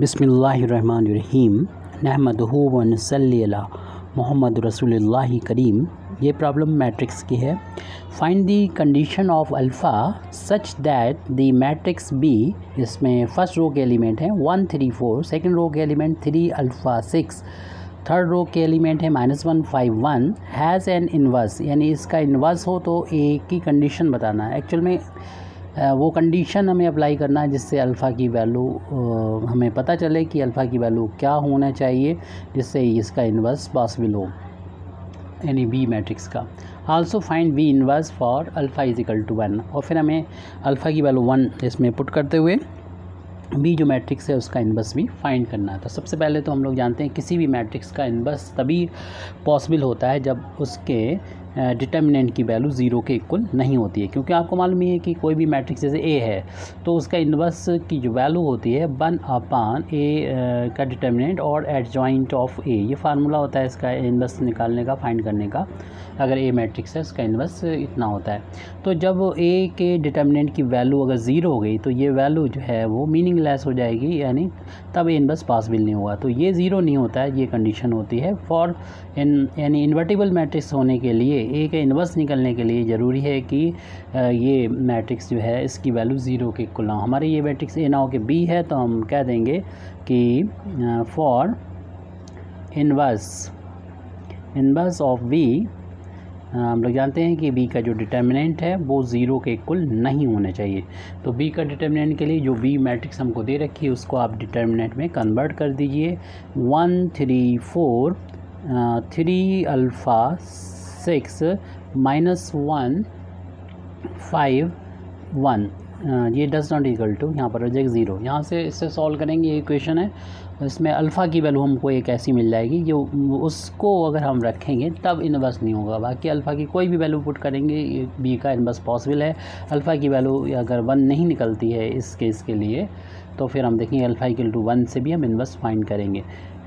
बिस्मिल्लाहिर्रहमानिर्रहीम नहमदुहु व नसल्ली अला मोहम्मद रसूलुल्लाहि करीम। ये प्रॉब्लम मैट्रिक्स की है। Find the condition of alpha such that the matrix B, इसमें फर्स्ट रो के एलिमेंट हैं 1 3 4, सेकंड रो के एलिमेंट 3 अल्फ़ा 6, थर्ड रो के एलिमेंट है -1 5 1, हैज़ एन इन्वर्स, यानी इसका इन्वर्स हो तो ए की कंडीशन बताना है। एक्चुअल में वो कंडीशन हमें अप्लाई करना है जिससे अल्फ़ा की वैल्यू हमें पता चले कि अल्फ़ा की वैल्यू क्या होना चाहिए जिससे इसका इन्वर्स पॉसिबल हो, यानी बी मैट्रिक्स का। Also find B inverse for alpha is equal to 1, और फिर हमें अल्फ़ा की वैल्यू 1 इसमें पुट करते हुए बी जो मैट्रिक्स है उसका इन्वर्स भी फाइंड करना है। तो सबसे पहले तो हम लोग जानते हैं किसी भी मैट्रिक्स का इन्वर्स तभी पॉसिबल होता है जब उसके डिटर्मिनेंट की वैल्यू 0 के इक्वल नहीं होती है, क्योंकि आपको मालूम ही है कि कोई भी मैट्रिक्स जैसे ए है तो उसका इन्वर्स की जो वैल्यू होती है 1/a का डिटर्मिनेंट और एडजॉइंट ऑफ ए, ये फार्मूला होता है इसका इन्वर्स निकालने का, फाइंड करने का। अगर ए मैट्रिक्स है उसका इन्वर्स इतना होता है। तो जब ए के डिटर्मिनेंट की वैल्यू अगर 0 हो गई तो ये वैल्यू जो है वो मीनिंगलेस हो जाएगी, यानी तब ए इन्वर्स पॉसिबल नहीं होगा। तो ये 0 नहीं होता है, ये कंडीशन होती है फॉर यानी इन्वर्टिबल मैट्रिक्स होने के लिए ए के इन्वर्स निकलने के लिए ज़रूरी है कि ये मैट्रिक्स जो है इसकी वैल्यू 0 के इक्वल ना हो। हमारे ये मैट्रिक्स ए ना हो के बी है तो हम कह देंगे कि फॉर इन्वर्स ऑफ बी, हम लोग जानते हैं कि बी का जो डिटर्मिनेंट है वो 0 के इक्वल नहीं होना चाहिए। तो बी का डिटर्मिनेंट के लिए जो बी मैट्रिक्स हमको दे रखी है उसको आप डिटर्मिनेंट में कन्वर्ट कर दीजिए। 1 3 4 3 अल्फ़ा 6 -1 5 1, ये डज नॉट इक्वल टू, यहाँ पर रजेक्ट 0। यहाँ से इससे सॉल्व करेंगे, ये इक्वेशन है, इसमें अल्फ़ा की वैल्यू हमको एक ऐसी मिल जाएगी जो उसको अगर हम रखेंगे तब इन्वर्स नहीं होगा। बाकी अल्फ़ा की कोई भी वैल्यू पुट करेंगे बी का इन्वर्स पॉसिबल है। अल्फ़ा की वैल्यू अगर 1 नहीं निकलती है इस केस के लिए तो फिर हम देखेंगे अल्फ़ा इक्वल टू 1 से भी हम इन्वर्स फाइंड करेंगे।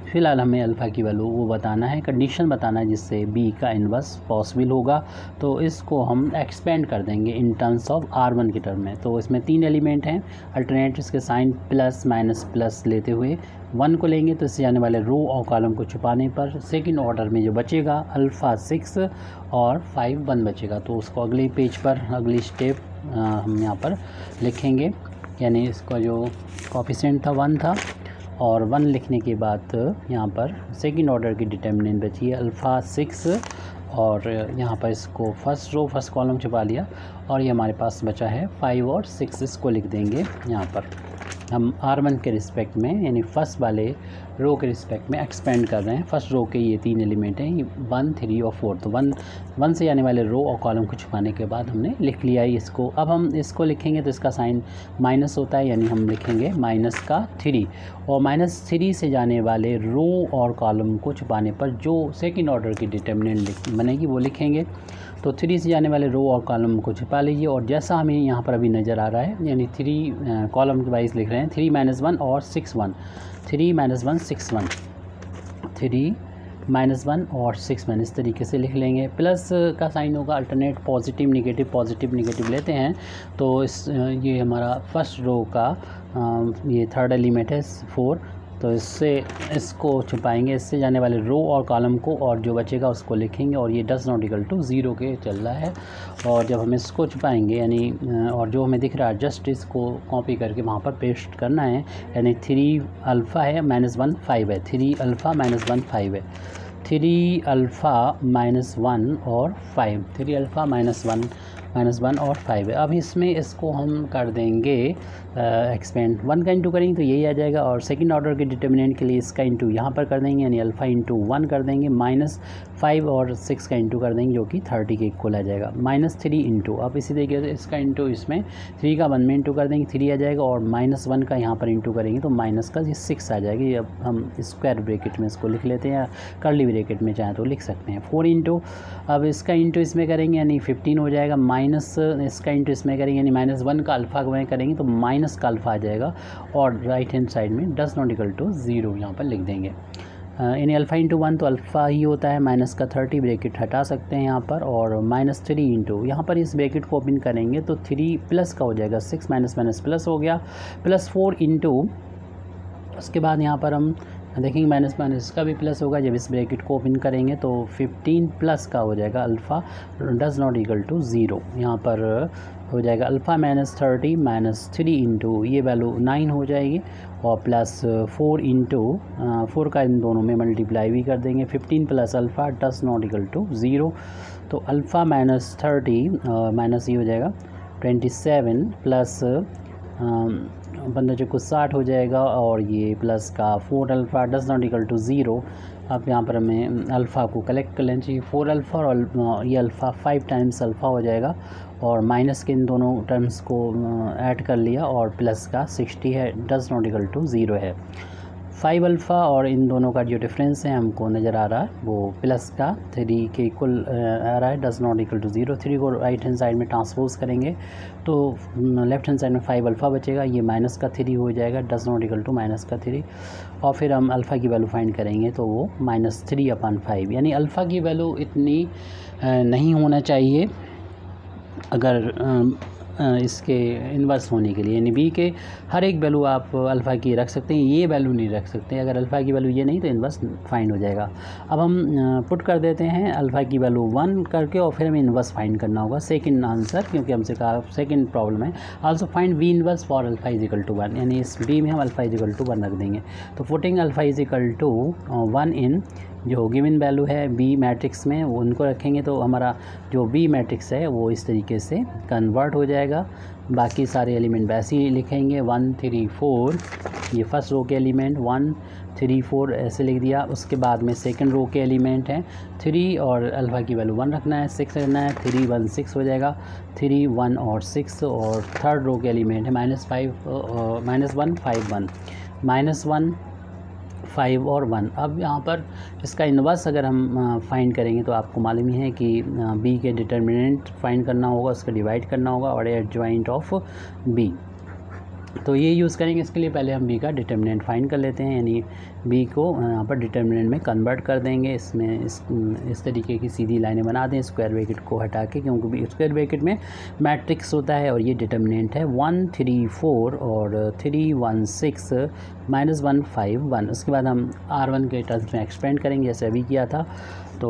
फ़िलहाल हमें अल्फ़ा की वैल्यू वो बताना है, कंडीशन बताना है जिससे बी का इन्वर्स पॉसिबल होगा। तो इसको हम एक्सपेंड कर देंगे इन टर्म्स ऑफ R1 के टर्म में। तो इसमें 3 एलिमेंट हैं, अल्टरनेट इसके साइन प्लस माइनस प्लस लेते हुए 1 को लेंगे तो इससे जाने वाले रो और कॉलम को छुपाने पर सेकंड ऑर्डर में जो बचेगा अल्फ़ा 6 और 5 1 बचेगा। तो उसको अगले पेज पर अगली स्टेप हम यहाँ पर लिखेंगे, यानी इसका जो कोफिशिएंट था 1 था और 1 लिखने के बाद यहाँ पर सेकंड ऑर्डर की डिटर्मिनेंट बची है अल्फ़ा 6, और यहाँ पर इसको फर्स्ट रो फर्स्ट कॉलम छुपा लिया और ये हमारे पास बचा है 5 और 6, इसको लिख देंगे यहाँ पर। हम R1 के रिस्पेक्ट में यानी फर्स्ट वाले रो के रिस्पेक्ट में एक्सपेंड कर रहे हैं। फर्स्ट रो के ये 3 एलिमेंट हैं, ये 1 3 और 4। तो 1 से आने वाले रो और कॉलम को छुपाने के बाद हमने लिख लिया है इसको। अब हम इसको लिखेंगे तो इसका साइन माइनस होता है, यानी हम लिखेंगे -3, और -3 से जाने वाले रो और कॉलम को छुपाने पर जो सेकेंड ऑर्डर की डिटर्मिनेंट बनेगी वो लिखेंगे। तो 3 से जाने वाले रो और कॉलम को छुपा लीजिए, और जैसा हमें यहाँ पर अभी नज़र आ रहा है यानी 3 कॉलम के वाइज लिख रहे हैं 3 -1 और 6 1, 3 -1 6 1, 3 -1 और 6 1, इस तरीके से लिख लेंगे। प्लस का साइन होगा अल्टरनेट पॉजिटिव निगेटिव लेते हैं तो ये हमारा फर्स्ट रो का ये थर्ड एलिमेंट है 4, तो इसको छुपाएंगे, इससे जाने वाले रो और कॉलम को, और जो बचेगा उसको लिखेंगे, और ये डज नॉट इक्वल टू 0 के चल रहा है। और जब हम इसको छुपाएंगे यानी और जो हमें दिख रहा है जस्ट इसको कॉपी करके वहाँ पर पेस्ट करना है, यानी 3 अल्फ़ा है -1 5 है, 3 अल्फ़ा -1 5 है, 3 अल्फ़ा -1 और 5, 3 अल्फ़ा -1 और 5 है। अब इसमें इसको हम कर देंगे एक्सपेंड, 1 का इंटू करेंगे तो यही आ जाएगा, और सेकंड ऑर्डर के डिटर्मिनेंट के लिए इसका इंटू यहाँ पर कर देंगे, यानी अल्फ़ा इंटू 1 कर देंगे, -5 और 6 का इंटू कर देंगे जो कि 30 के इक्वल आ जाएगा, -3 इंटू। अब इसी तरीके से इसका इंटू इसमें 3 का 1 में इंटू कर देंगे 3 आ जाएगा, और -1 का यहाँ पर इंटू करेंगे तो माइनस का ये 6 आ जाएगी। अब हम स्क्वायर ब्रैकेट में इसको लिख लेते हैं, या कर्ली ब्रैकेट में चाहें तो लिख सकते हैं 4 इंटू। अब इसका इंटू इसमें करेंगे यानी 15 हो जाएगा, माइनस इसका इंटू इसमें करेंगे यानी -1 का अल्फ़ा में करेंगे तो माइनस का अल्फ़ा आ जाएगा, और राइट हैंड साइड में डज नॉट इक्वल टू 0 यहाँ पर लिख देंगे। यानी अल्फ़ा इंटू 1 तो अल्फ़ा ही होता है, माइनस का 30 ब्रैकेट हटा सकते हैं यहाँ पर, और -3 इंटू यहाँ पर इस ब्रैकेट को ओपन करेंगे तो 3 प्लस का हो जाएगा, 6 माइनस प्लस हो गया, +4 इंटू उसके बाद यहाँ पर हम देखेंगे माइनस माइनस का भी प्लस होगा। जब इस ब्रैकेट को ओपन करेंगे तो 15 प्लस का हो जाएगा alpha does not equal to 0। यहाँ पर हो जाएगा अल्फ़ा माइनस 30 माइनस 3 इंटू ये वैल्यू 9 हो जाएगी और प्लस 4 इंटू 4 का इन दोनों में मल्टीप्लाई भी कर देंगे। 15 plus alpha does not equal to 0। तो अल्फ़ा माइनस 30 माइनस ये हो जाएगा 27 प्लस 15 चौको 60 हो जाएगा और ये प्लस का 4 alpha does not equal to 0। अब यहाँ पर हमें अल्फ़ा को कलेक्ट कर लेना चाहिए। 4 अल्फ़ा और ये अल्फ़ा 5 टाइम्स अल्फ़ा हो जाएगा और माइनस के इन दोनों टर्म्स को ऐड कर लिया और प्लस का 60 है डज नॉट इक्वल टू 0 है। 5 अल्फ़ा और इन दोनों का जो डिफरेंस है हमको नज़र आ रहा है वो प्लस का 3 के इक्वल आ रहा है डज नॉट इक्वल टू 0। 3 को राइट हैंड साइड में ट्रांसपोज करेंगे तो लेफ्ट हैंड साइड में 5 अल्फ़ा बचेगा, ये माइनस का 3 हो जाएगा does not equal to minus का 3। और फिर हम अल्फ़ा की वैल्यू फाइंड करेंगे तो वो -3/5, यानी अल्फ़ा की वैल्यू इतनी नहीं होना चाहिए अगर इसके इन्वर्स होने के लिए, यानी बी के हर एक वैल्यू आप अल्फ़ा की रख सकते हैं, ये वैल्यू नहीं रख सकते। अगर अल्फ़ा की वैल्यू ये नहीं तो इन्वर्स फाइंड हो जाएगा। अब हम पुट कर देते हैं अल्फ़ा की वैल्यू 1 करके और फिर हमें इन्वर्स फाइंड करना होगा। सेकंड आंसर, क्योंकि हमसे कहा सेकंड प्रॉब्लम है, also find B inverse for alpha is equal to 1, यानी इस बी में हम अल्फ़ा इज इक्वल टू 1 रख देंगे। तो putting alpha is equal to 1 in जो गिवन वैल्यू है बी मैट्रिक्स में वो उनको रखेंगे तो हमारा जो बी मैट्रिक्स है वो इस तरीके से कन्वर्ट हो जाएगा। बाकी सारे एलिमेंट वैसे ही लिखेंगे 1 3 4, ये फर्स्ट रो के एलिमेंट 1 3 4 ऐसे लिख दिया। उसके बाद में सेकंड रो के एलिमेंट हैं 3 और अल्फ़ा की वैल्यू 1 रखना है, 6 रखना है, 3 1 6 हो जाएगा, 3 1 और 6। और थर्ड रो के एलिमेंट है -1 5 1, -1 5 और 1। अब यहाँ पर इसका इन्वर्स अगर हम फाइंड करेंगे तो आपको मालूम ही है कि बी के डिटर्मिनेंट फाइंड करना होगा, उसका डिवाइड करना होगा और एडजॉइंट ऑफ बी। तो ये यूज़ करेंगे। इसके लिए पहले हम बी का डिटर्मिनेंट फाइंड कर लेते हैं, यानी बी को यहाँ पर डिटर्मिनेंट में कन्वर्ट कर देंगे। इसमें इस तरीके की सीधी लाइनें बना दें स्क्वायर ब्रैकेट को हटा के, क्योंकि स्क्वायर ब्रैकेट में मैट्रिक्स होता है और ये डिटर्मिनेंट है 1 3 4 और 3 1 6 -1 5 1। उसके बाद हम R1 के टर्म्स में एक्सपेंड करेंगे जैसे अभी किया था। तो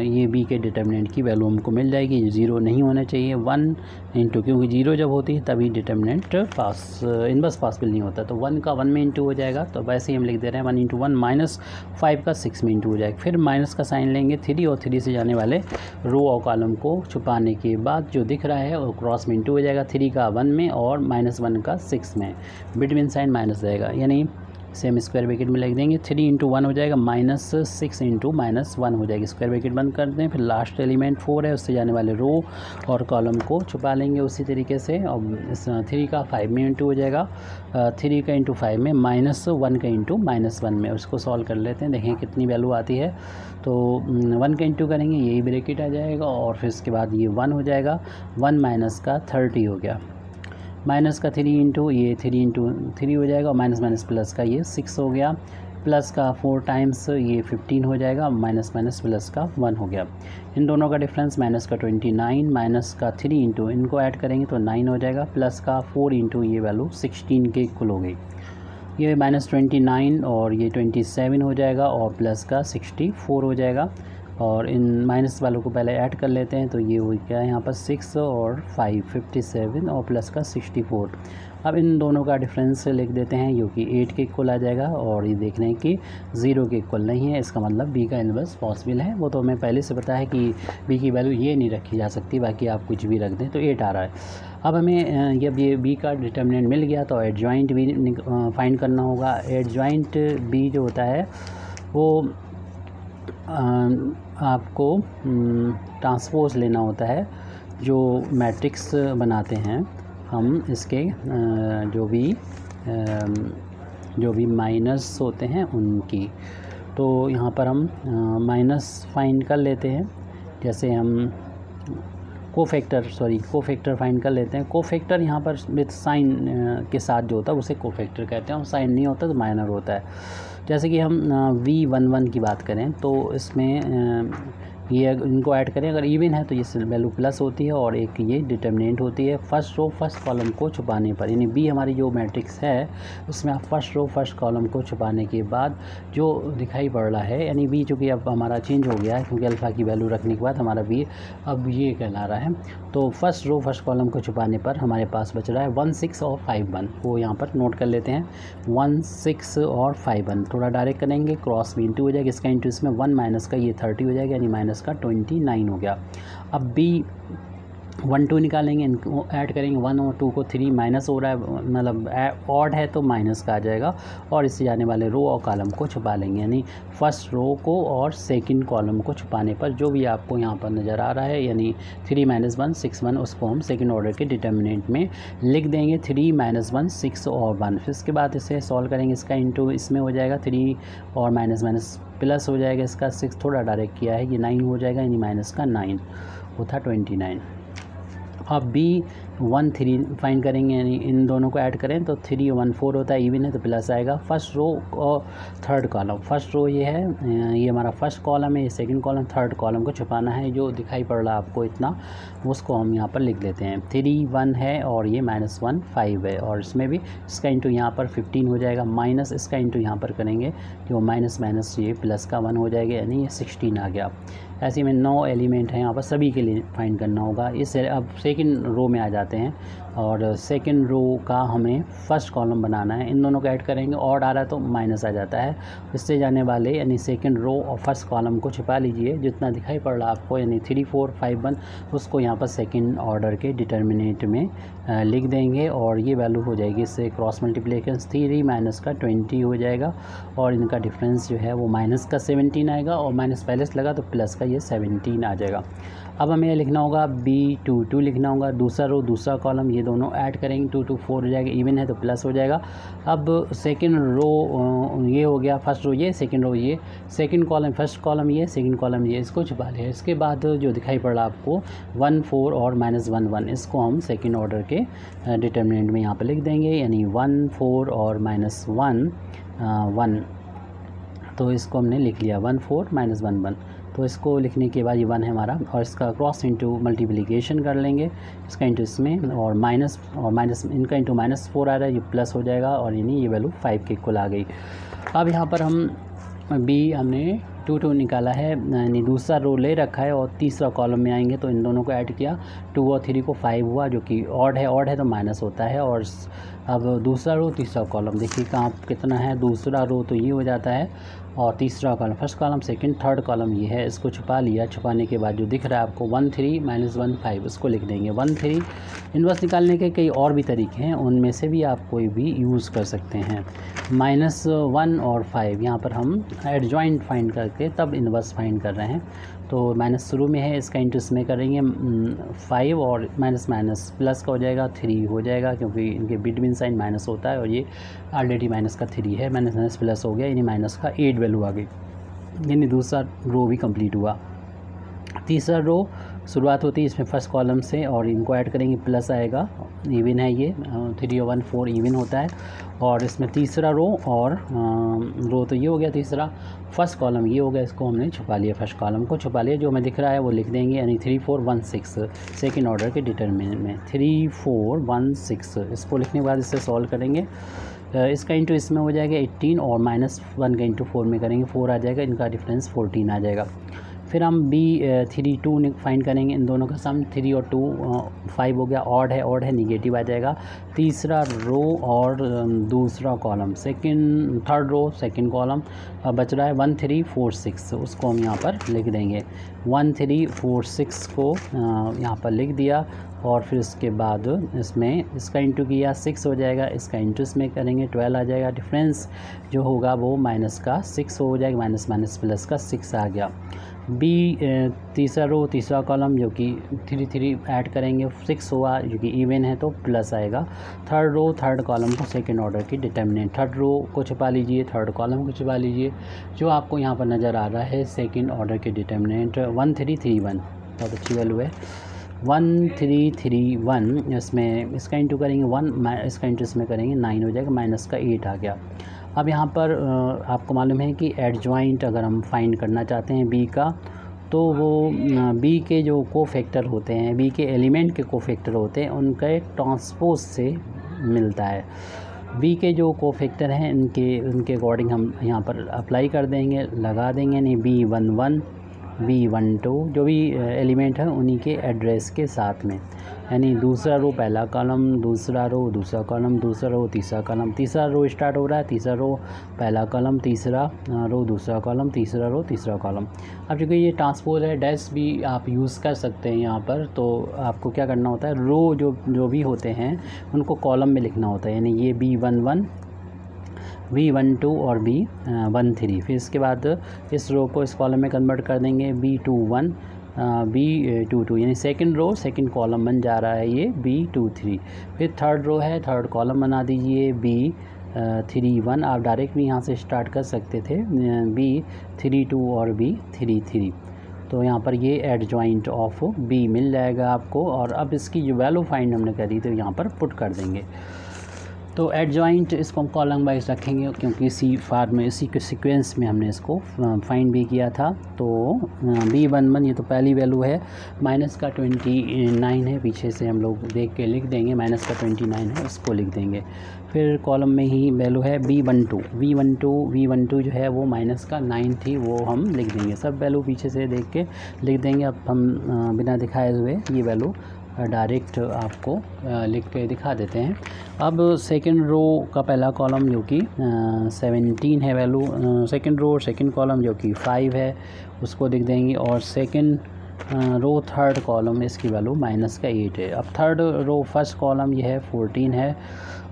ये बी के डिटर्मिनेंट की वैल्यू हमको मिल जाएगी। 0 नहीं होना चाहिए 1 इंटू, क्योंकि 0 जब होती है तभी डिटर्मिनेंट पास इन्वर्स पॉसिबल नहीं होता। तो 1 का 1 में इंटू हो जाएगा, तो वैसे ही हम लिख दे रहे हैं 1 इंटू 1 -5 का 6 में इंटू हो जाएगा। फिर माइनस का साइन लेंगे 3 और 3 से जाने वाले रो और कॉलम को छुपाने के बाद जो दिख रहा है वो क्रॉस में इंटू हो जाएगा। 3 का 1 में और -1 का 6 में, बिटवीन साइन माइनस रहेगा, यानी सेम स्क्वायर ब्रैकेट में लिख देंगे। 3 इंटू 1 हो जाएगा -6 इंटू -1 हो जाएगी। स्क्वायर ब्रैकेट बंद कर दें। फिर लास्ट एलिमेंट 4 है, उससे जाने वाले रो और कॉलम को छुपा लेंगे उसी तरीके से। और इस 3 का 5 में इंटू हो जाएगा, 3 का इंटू 5 में, -1 का इंटू -1 में। उसको सॉल्व कर लेते हैं, देखें कितनी वैल्यू आती है। तो 1 का इंटू करेंगे, यही ब्रैकेट आ जाएगा और फिर उसके बाद ये 1 हो जाएगा। 1 माइनस का 30 हो गया, माइनस का 3 इंटू ये 3 इंटू 3 हो जाएगा और माइनस प्लस का ये 6 हो गया, प्लस का 4 टाइम्स ये 15 हो जाएगा, माइनस प्लस का 1 हो गया। इन दोनों का डिफरेंस माइनस का 29, माइनस का 3 इंटू इनको ऐड करेंगे तो 9 हो जाएगा, प्लस का 4 इंटू ये वैल्यू 16 के इक्वल हो गई। ये -29 और ये 27 हो जाएगा और प्लस का 64 हो जाएगा। और इन माइनस वालों को पहले ऐड कर लेते हैं तो ये हुई क्या है यहाँ पर 6 और 5 57 और प्लस का 64। अब इन दोनों का डिफरेंस लिख देते हैं जो कि 8 के इक्वल आ जाएगा और ये देख रहे हैं कि 0 के इक्वल नहीं है। इसका मतलब बी का इन्वर्स पॉसिबल है। वो तो हमें पहले से पता है कि बी की वैल्यू ये नहीं रखी जा सकती, बाकी आप कुछ भी रख दें तो 8 आ रहा है। अब हमें जब ये बी का डिटर्मिनेंट मिल गया तो एडजॉइंट बी फाइंड करना होगा। एडजॉइंट बी जो होता है वो आपको ट्रांसपोज लेना होता है। जो मैट्रिक्स बनाते हैं हम इसके जो भी माइनस होते हैं उनकी, तो यहाँ पर हम माइनस फाइंड कर लेते हैं। जैसे हम कोफैक्टर फाइंड कर लेते हैं। कोफैक्टर यहाँ पर विथ साइन के साथ जो होता है उसे कोफैक्टर कहते हैं, और साइन नहीं होता तो माइनर होता है। जैसे कि हम V11 की बात करें तो इसमें ये इनको ऐड करें, अगर इवन है तो ये वैल्यू प्लस होती है और एक ये डिटर्मिनेंट होती है फर्स्ट रो फर्स्ट कॉलम को छुपाने पर। यानी बी हमारी जो मैट्रिक्स है उसमें आप फर्स्ट रो फर्स्ट कॉलम को छुपाने के बाद जो दिखाई पड़ रहा है, यानी बी चूँकि अब हमारा चेंज हो गया है क्योंकि अल्फ़ा की वैल्यू रखने के बाद हमारा बी अब ये कहला रहा है। तो फर्स्ट रो फर्स्ट कॉलम को छुपाने पर हमारे पास बच रहा है 1 6 और 5 1, वो यहाँ पर नोट कर लेते हैं 1 6 और 5 1। थोड़ा डायरेक्ट करेंगे, क्रॉस भी इंटू हो जाएगा, इसका इंटू इसमें 1 माइनस का ये 30 हो जाएगा, यानी माइनस का 29 हो गया। अब बी 1 2 निकालेंगे, इनको ऐड करेंगे, 1 और 2 को 3 माइनस हो रहा है, मतलब ऑड है तो माइनस का आ जाएगा, और इससे जाने वाले रो और कॉलम को छुपा लेंगे। यानी फर्स्ट रो को और सेकंड कॉलम को छुपाने पर जो भी आपको यहाँ पर नज़र आ रहा है, यानी 3 - 1 6 1, उसको हम सेकंड ऑर्डर के डिटर्मिनेंट में लिख देंगे 3 - 1 6 और 1। फिर इसके बाद इसे सॉल्व करेंगे, इसका इंटू इसमें हो जाएगा 3 और माइनस प्लस हो जाएगा, इसका 6 थोड़ा डायरेक्ट किया है, ये 9 हो जाएगा, यानी माइनस का 9 वो था 29। अब बी 1 3 फाइंड करेंगे, यानी इन दोनों को ऐड करें तो 3 1 4 होता है, इवन है तो प्लस आएगा। फर्स्ट रो और थर्ड कॉलम, फर्स्ट रो ये है, ये हमारा फर्स्ट कॉलम है, ये सेकंड कॉलम, थर्ड कॉलम को छुपाना है, जो दिखाई पड़ रहा है आपको इतना, उसको हम यहाँ पर लिख लेते हैं। 3 1 है और ये -1 5 है, और इसमें भी इसका इंटू यहाँ पर 15 हो जाएगा, माइनस इसका इंटू यहाँ पर करेंगे जो माइनस माइनस ये प्लस का 1 हो जाएगा, यानी ये 16 आ गया। ऐसे में 9 एलिमेंट हैं, यहाँ पर सभी के लिए फाइंड करना होगा। इससे अब सेकंड रो में आ जाते हैं, और सेकंड रो का हमें फर्स्ट कॉलम बनाना है। इन दोनों को ऐड करेंगे, ऑड आ रहा है तो माइनस आ जाता है, इससे जाने वाले यानी सेकंड रो और फर्स्ट कॉलम को छिपा लीजिए, जितना दिखाई पड़ रहा है आपको, यानी 3 4 5 1, उसको यहाँ पर सेकंड ऑर्डर के डिटर्मिनेंट में लिख देंगे, और ये वैल्यू हो जाएगी, इससे क्रॉस मल्टीप्लिकेशन 3 माइनस का 20 हो जाएगा, और इनका डिफरेंस जो है वो माइनस का 17 आएगा, और माइनस पहले से लगा तो प्लस का ये 17 आ जाएगा। अब हमें यह लिखना होगा B2 2 लिखना होगा, दूसरा रो दूसरा कॉलम, ये दोनों ऐड करेंगे 2 2 4 हो जाएगा, इवन है तो प्लस हो जाएगा। अब सेकंड रो ये हो गया, फर्स्ट रो ये, सेकंड रो ये, सेकंड कॉलम फर्स्ट कॉलम ये, सेकंड कॉलम ये, इसको छुपा लिया। इसके बाद जो दिखाई पड़ रहा आपको 1 4 और -1 1, इसको हम सेकंड ऑर्डर के डिटर्मिनेंट में यहाँ पर लिख देंगे, यानी 1 4 और -1 1, तो इसको हमने लिख लिया 1 4 -1 1। तो इसको लिखने के बाद ये 1 है हमारा, और इसका क्रॉस इंटू मल्टीप्लिकेशन कर लेंगे, इसका इंटू इसमें, और माइनस इनका इंटू -4 आ रहा है, ये प्लस हो जाएगा, और यानी ये वैल्यू 5 के इक्वल आ गई। अब यहाँ पर हम बी हमने 2 2 निकाला है, यानी दूसरा रो ले रखा है, और तीसरा कॉलम में आएंगे तो इन दोनों को ऐड किया, 2 और 3 को 5 हुआ, जो कि ऑड है तो माइनस होता है। और अब दूसरा रो तीसरा कॉलम देखिए कहाँ कितना है, दूसरा रो तो ये हो जाता है, और तीसरा column first column second third column ये है, इसको छुपा लिया। छुपाने के बाद जो दिख रहा है आपको 1 3 -1 5, उसको लिख देंगे 1 3। इन्वर्स निकालने के कई और भी तरीके हैं, उनमें से भी आप कोई भी यूज़ कर सकते हैं। -1 और 5 यहाँ पर हम एडजॉइंट फाइंड करके तब इन्वर्स फाइंड कर रहे हैं, तो माइनस शुरू में है, इसका इंटू इसमें करेंगे 5, और माइनस प्लस का हो जाएगा 3 हो जाएगा, क्योंकि इनके बिटवीन साइन माइनस होता है, और ये ऑलरेडी माइनस का 3 है, माइनस प्लस हो गया, यानी माइनस का 8 वैल्यू आ गई, यानी दूसरा रो भी कंप्लीट हुआ। तीसरा रो शुरुआत होती है इसमें फर्स्ट कॉलम से, और इनको ऐड करेंगे प्लस आएगा, इवन है ये 3 और 1 4 इवन होता है। और इसमें तीसरा रो और रो तो ये हो गया तीसरा, फर्स्ट कॉलम ये हो गया, इसको हमने छुपा लिया, फर्स्ट कॉलम को छुपा लिया, जो हमें दिख रहा है वो लिख देंगे, यानी 3 4 1 6 सेकेंड ऑर्डर के डिटर्मिनेंट में 3 4 1 6। इसको लिखने के बाद इसे सॉल्व करेंगे, इसका इंटू इसमें हो जाएगा 18, और -1 का इंटू 4 में करेंगे 4 आ जाएगा, इनका डिफरेंस 14 आ जाएगा। फिर हम B3 2 फाइंड करेंगे, इन दोनों का सम 3 और 2 5 हो गया, ऑड है निगेटिव आ जाएगा। तीसरा रो और दूसरा column, third row second column बच रहा है 1 3 4 6, उसको हम यहाँ पर लिख देंगे 1 3 4 6 को यहाँ पर लिख दिया। और फिर उसके बाद इसमें इसका इंटू किया 6 हो जाएगा, इसका इंटू इसमें करेंगे 12 आ जाएगा, डिफरेंस जो होगा वो माइनस का 6 हो जाएगा, माइनस प्लस का 6 आ गया। बी तीसरा रो तीसरा कॉलम जो कि 3 3 ऐड करेंगे 6 हुआ, जो कि इवन है तो प्लस आएगा। थर्ड रो थर्ड कॉलम को सेकंड ऑर्डर की डिटर्मिनेंट, थर्ड रो को छुपा लीजिए, थर्ड कॉलम को छुपा लीजिए, जो आपको यहाँ पर नज़र आ रहा है सेकंड ऑर्डर के डिटर्मिनेंट 1 3 3 1, बहुत अच्छी वैल्यू है 1 3 3 1। इसमें इसका इंटू करेंगे 1, इसका इंटू इसमें करेंगे 9 हो जाएगा, माइनस का 8 आ गया। अब यहाँ पर आपको मालूम है कि एडजॉइंट अगर हम फाइंड करना चाहते हैं बी का, तो वो बी के जो कोफैक्टर होते हैं, बी के एलिमेंट के कोफैक्टर होते हैं, उनका एक ट्रांसपोज से मिलता है। बी के जो कोफैक्टर हैं उनके अकॉर्डिंग हम यहाँ पर अप्लाई कर देंगे, लगा देंगे, यानी B11 B12 जो भी एलिमेंट है उन्हीं के एड्रेस के साथ में, यानी दूसरा रो पहला कॉलम, दूसरा रो दूसरा कॉलम, दूसरा रो तीसरा कॉलम, तीसरा रो स्टार्ट हो रहा है, तीसरा रो पहला कॉलम, तीसरा रो दूसरा कॉलम, तीसरा रो तीसरा कॉलम। अब चूँकि ये ट्रांसपोज है, डैश भी आप यूज़ कर सकते हैं यहाँ पर। तो आपको क्या करना होता है, रो जो भी होते हैं उनको कॉलम में लिखना होता है, यानी ये B11 B12 और B13। फिर इसके बाद इस रो को इस कॉलम में कन्वर्ट कर देंगे, B21 B22, यानी सेकंड रो सेकंड कॉलम बन जा रहा है ये B23। फिर थर्ड रो है, थर्ड कॉलम बना दीजिए B31। आप डायरेक्ट भी यहाँ से स्टार्ट कर सकते थे, B32 और B33। तो यहाँ पर ये एडजॉइंट ऑफ B मिल जाएगा आपको। और अब इसकी जो वैल्यू फाइंड हमने करी तो यहाँ पर पुट कर देंगे। तो एडजॉइंट इसको हम कॉलम वाइज रखेंगे, क्योंकि इसी फार में इसी के सीक्वेंस में हमने इसको फाइंड भी किया था। तो B11 ये तो पहली वैल्यू है, माइनस का 29 है, पीछे से हम लोग देख के लिख देंगे, माइनस का 29 है उसको लिख देंगे। फिर कॉलम में ही वैल्यू है B12 जो है वो माइनस का 9 थी, वो हम लिख देंगे। सब वैल्यू पीछे से देख के लिख देंगे। अब हम बिना दिखाए हुए ये वैल्यू डायरेक्ट आपको लिख के दिखा देते हैं। अब सेकंड रो का पहला कॉलम जो कि 17 है वैल्यू, सेकंड रो और सेकंड कॉलम जो कि 5 है उसको लिख देंगे। और सेकंड रो थर्ड कॉलम इसकी वैल्यू माइनस का 8 है। अब थर्ड रो फर्स्ट कॉलम ये है 14 है,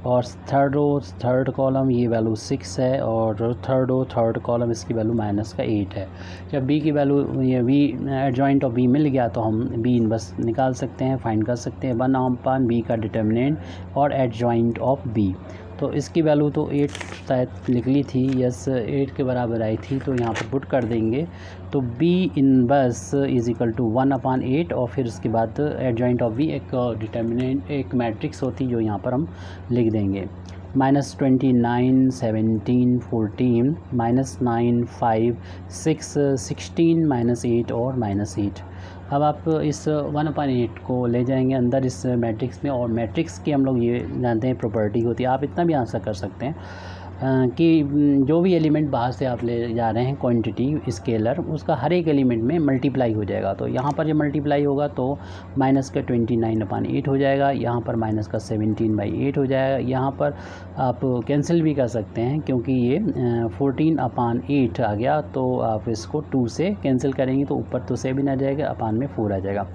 और थर्ड रो थर्ड कॉलम ये वैल्यू 6 है, और थर्ड रो थर्ड कॉलम इसकी वैल्यू माइनस का 8 है। जब बी की वैल्यू ये बी एडजॉइंट ऑफ बी मिल गया तो हम बी इनवर्स निकाल सकते हैं, फाइंड कर सकते हैं 1/b बी का डिटर्मिनेंट और एडजॉइंट ऑफ बी। तो इसकी वैल्यू तो 8 शायद निकली थी, यस 8 के बराबर आई थी, तो यहाँ पर पुट कर देंगे। तो B inverse is equal to 1/8, और फिर उसके बाद एडजॉइंट ऑफ B एक डिटर्मिनेंट एक मैट्रिक्स होती जो यहाँ पर हम लिख देंगे, -29 17 14 -9 5 6 16 -8 और -8। अब आप इस 1/8 को ले जाएंगे अंदर इस मैट्रिक्स में, और मैट्रिक्स की हम लोग ये जानते हैं प्रॉपर्टी होती है। आप इतना भी आंसर कर सकते हैं कि जो भी एलिमेंट बाहर से आप ले जा रहे हैं क्वांटिटी स्केलर, उसका हर एक एलिमेंट में मल्टीप्लाई हो जाएगा। तो यहाँ पर जब मल्टीप्लाई होगा तो माइनस का 29/8 हो जाएगा, यहाँ पर माइनस का 17/8 हो जाएगा। यहाँ पर आप कैंसिल भी कर सकते हैं, क्योंकि ये 14/8 आ गया, तो आप इसको 2 से कैंसिल करेंगे तो ऊपर तो 7 आ जाएगा, अपान में 4 आ जाएगा।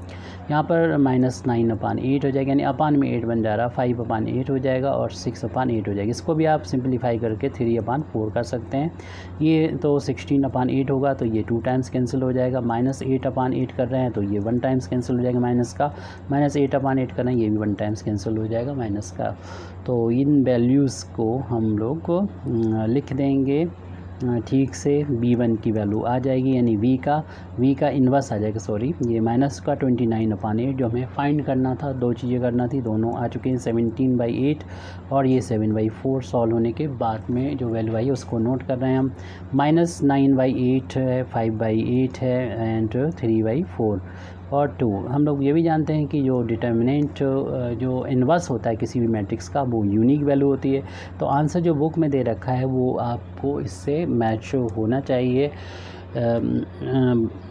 यहाँ पर -9/8 हो जाएगा, यानी अपान में 8 बन जा रहा, 5/8 हो जाएगा और 6/8 हो जाएगा। इसको भी आप सिंप्लीफाई करके 3/4 कर सकते हैं। ये तो 16/8 होगा, तो ये 2 टाइम्स कैंसिल हो जाएगा। -8/8 कर रहे हैं तो ये 1 टाइम्स कैंसिल हो जाएगा माइनस का, -8/8 कर रहे हैं ये भी 1 टाइम्स कैंसिल हो जाएगा माइनस का। तो इन वैल्यूज़ को हम लोग लिख देंगे ठीक से। B1 की वैल्यू आ जाएगी, यानी V का इन्वर्स आ जाएगा, सॉरी ये माइनस का 29/8 जो हमें फाइंड करना था, 2 चीज़ें करना थी, दोनों आ चुके हैं 17/8 और ये 7/4। सॉल्व होने के बाद में जो वैल्यू आई उसको नोट कर रहे हैं हम, -9/8 है, 5/8 है एंड 3/4 और 2। हम लोग ये भी जानते हैं कि जो डिटर्मिनेंट जो इन्वर्स होता है किसी भी मैट्रिक्स का वो यूनिक वैल्यू होती है। तो आंसर जो बुक में दे रखा है वो आपको इससे मैच होना चाहिए।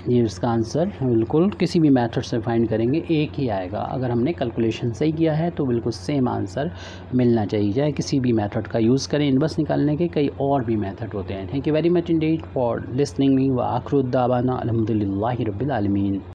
ये इसका आंसर बिल्कुल किसी भी मेथड से फाइंड करेंगे एक ही आएगा। अगर हमने कैलकुलेशन सही किया है तो बिल्कुल सेम आंसर मिलना चाहिए, चाहे किसी भी मेथड का यूज़ करें। इन्वर्स निकालने के कई और भी मेथड होते हैं। Thank you very much Indeed for listening me व आखिर दावाना अल्हम्दुलिल्लाहि रब्बिल आलमीन।